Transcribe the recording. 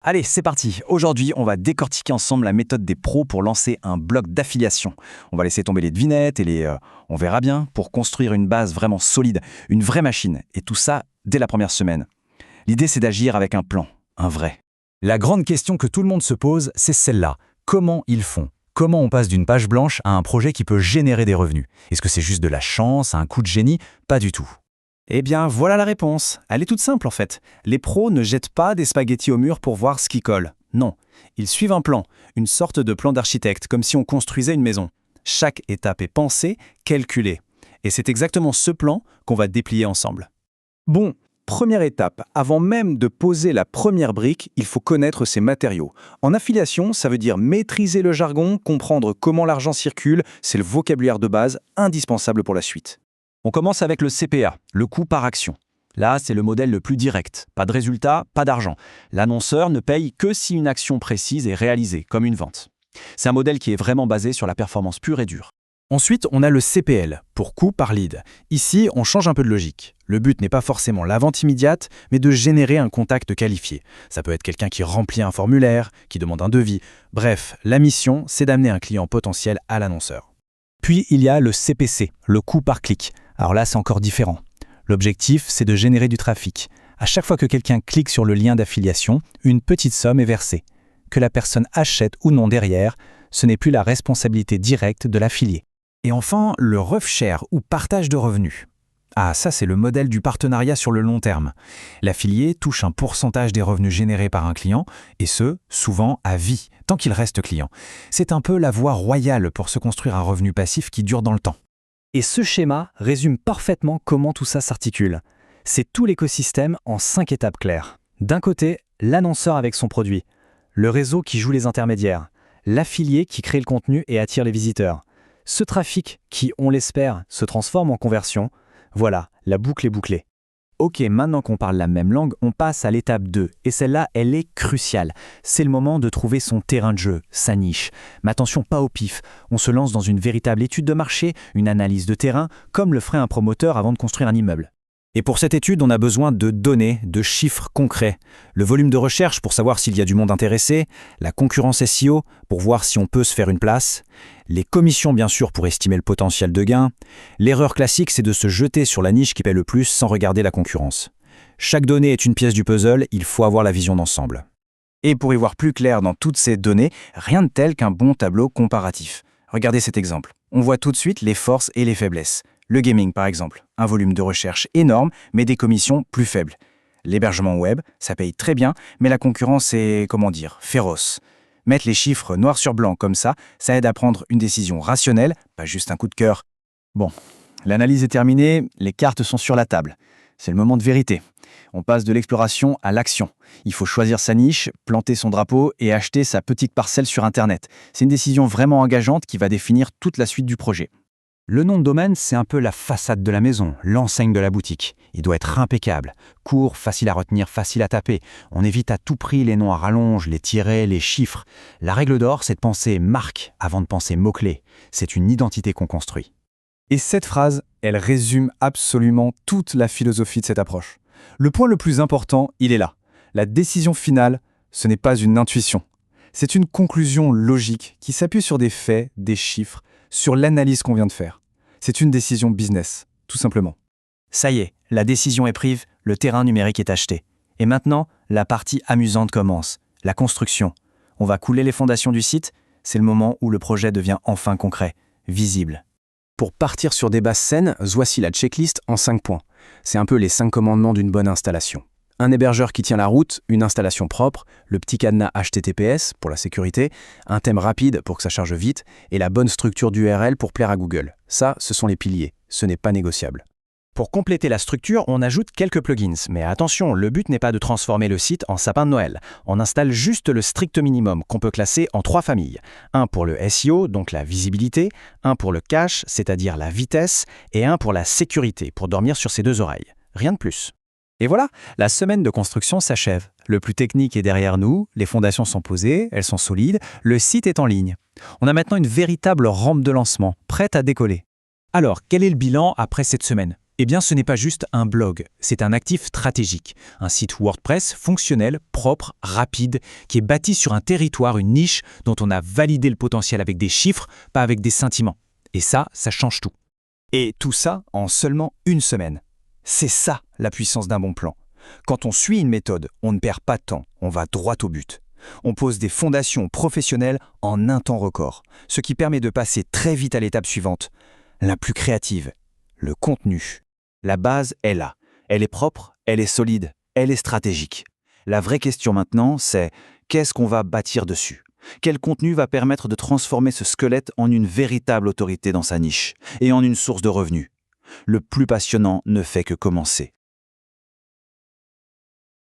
Allez, c'est parti. Aujourd'hui, on va décortiquer ensemble la méthode des pros pour lancer un bloc d'affiliation. On va laisser tomber les devinettes et on verra bien, pour construire une base vraiment solide, une vraie machine. Et tout ça dès la première semaine. L'idée, c'est d'agir avec un plan, un vrai. La grande question que tout le monde se pose, c'est celle-là. Comment ils font ? Comment on passe d'une page blanche à un projet qui peut générer des revenus ? Est-ce que c'est juste de la chance, un coup de génie ? Pas du tout. Eh bien, voilà la réponse. Elle est toute simple en fait. Les pros ne jettent pas des spaghettis au mur pour voir ce qui colle. Non, ils suivent un plan, une sorte de plan d'architecte, comme si on construisait une maison. Chaque étape est pensée, calculée. Et c'est exactement ce plan qu'on va déplier ensemble. Bon, première étape, avant même de poser la première brique, il faut connaître ses matériaux. En affiliation, ça veut dire maîtriser le jargon, comprendre comment l'argent circule, c'est le vocabulaire de base indispensable pour la suite. On commence avec le CPA, le coût par action. Là, c'est le modèle le plus direct. Pas de résultat, pas d'argent. L'annonceur ne paye que si une action précise est réalisée, comme une vente. C'est un modèle qui est vraiment basé sur la performance pure et dure. Ensuite, on a le CPL, pour coût par lead. Ici, on change un peu de logique. Le but n'est pas forcément la vente immédiate, mais de générer un contact qualifié. Ça peut être quelqu'un qui remplit un formulaire, qui demande un devis. Bref, la mission, c'est d'amener un client potentiel à l'annonceur. Puis, il y a le CPC, le coût par clic. Alors là, c'est encore différent. L'objectif, c'est de générer du trafic. À chaque fois que quelqu'un clique sur le lien d'affiliation, une petite somme est versée. Que la personne achète ou non derrière, ce n'est plus la responsabilité directe de l'affilié. Et enfin, le rev share ou partage de revenus. Ah, ça c'est le modèle du partenariat sur le long terme. L'affilié touche un pourcentage des revenus générés par un client, et ce, souvent à vie, tant qu'il reste client. C'est un peu la voie royale pour se construire un revenu passif qui dure dans le temps. Et ce schéma résume parfaitement comment tout ça s'articule. C'est tout l'écosystème en 5 étapes claires. D'un côté, l'annonceur avec son produit, le réseau qui joue les intermédiaires, l'affilié qui crée le contenu et attire les visiteurs. Ce trafic qui, on l'espère, se transforme en conversion. Voilà, la boucle est bouclée. Ok, maintenant qu'on parle la même langue, on passe à l'étape 2. Et celle-là, elle est cruciale. C'est le moment de trouver son terrain de jeu, sa niche. Mais attention, pas au pif. On se lance dans une véritable étude de marché, une analyse de terrain, comme le ferait un promoteur avant de construire un immeuble. Et pour cette étude, on a besoin de données, de chiffres concrets. Le volume de recherche pour savoir s'il y a du monde intéressé, la concurrence SEO pour voir si on peut se faire une place, les commissions bien sûr pour estimer le potentiel de gain. L'erreur classique, c'est de se jeter sur la niche qui paie le plus sans regarder la concurrence. Chaque donnée est une pièce du puzzle, il faut avoir la vision d'ensemble. Et pour y voir plus clair dans toutes ces données, rien de tel qu'un bon tableau comparatif. Regardez cet exemple. On voit tout de suite les forces et les faiblesses. Le gaming, par exemple, un volume de recherche énorme, mais des commissions plus faibles. L'hébergement web, ça paye très bien, mais la concurrence est, féroce. Mettre les chiffres noir sur blanc comme ça aide à prendre une décision rationnelle, pas juste un coup de cœur. Bon, l'analyse est terminée, les cartes sont sur la table. C'est le moment de vérité. On passe de l'exploration à l'action. Il faut choisir sa niche, planter son drapeau et acheter sa petite parcelle sur Internet. C'est une décision vraiment engageante qui va définir toute la suite du projet. Le nom de domaine, c'est un peu la façade de la maison, l'enseigne de la boutique. Il doit être impeccable, court, facile à retenir, facile à taper. On évite à tout prix les noms à rallonge, les tirets, les chiffres. La règle d'or, c'est de penser marque avant de penser mots-clés. C'est une identité qu'on construit. Et cette phrase, elle résume absolument toute la philosophie de cette approche. Le point le plus important, il est là. La décision finale, ce n'est pas une intuition. C'est une conclusion logique qui s'appuie sur des faits, des chiffres, sur l'analyse qu'on vient de faire. C'est une décision business, tout simplement. Ça y est, la décision est prise, le terrain numérique est acheté. Et maintenant, la partie amusante commence, la construction. On va couler les fondations du site, c'est le moment où le projet devient enfin concret, visible. Pour partir sur des bases saines, voici la checklist en 5 points. C'est un peu les 5 commandements d'une bonne installation. Un hébergeur qui tient la route, une installation propre, le petit cadenas HTTPS pour la sécurité, un thème rapide pour que ça charge vite, et la bonne structure d'URL pour plaire à Google. Ça, ce sont les piliers. Ce n'est pas négociable. Pour compléter la structure, on ajoute quelques plugins. Mais attention, le but n'est pas de transformer le site en sapin de Noël. On installe juste le strict minimum qu'on peut classer en 3 familles. Un pour le SEO, donc la visibilité, un pour le cache, c'est-à-dire la vitesse, et un pour la sécurité, pour dormir sur ses 2 oreilles. Rien de plus. Et voilà, la semaine de construction s'achève. Le plus technique est derrière nous, les fondations sont posées, elles sont solides, le site est en ligne. On a maintenant une véritable rampe de lancement, prête à décoller. Alors, quel est le bilan après cette semaine ? Eh bien, ce n'est pas juste un blog, c'est un actif stratégique. Un site WordPress fonctionnel, propre, rapide, qui est bâti sur un territoire, une niche dont on a validé le potentiel avec des chiffres, pas avec des sentiments. Et ça change tout. Et tout ça en seulement une semaine. C'est ça la puissance d'un bon plan. Quand on suit une méthode, on ne perd pas de temps, on va droit au but. On pose des fondations professionnelles en un temps record, ce qui permet de passer très vite à l'étape suivante, la plus créative, le contenu. La base est là. Elle est propre, elle est solide, elle est stratégique. La vraie question maintenant, c'est qu'est-ce qu'on va bâtir dessus ? Quel contenu va permettre de transformer ce squelette en une véritable autorité dans sa niche et en une source de revenus ? Le plus passionnant ne fait que commencer.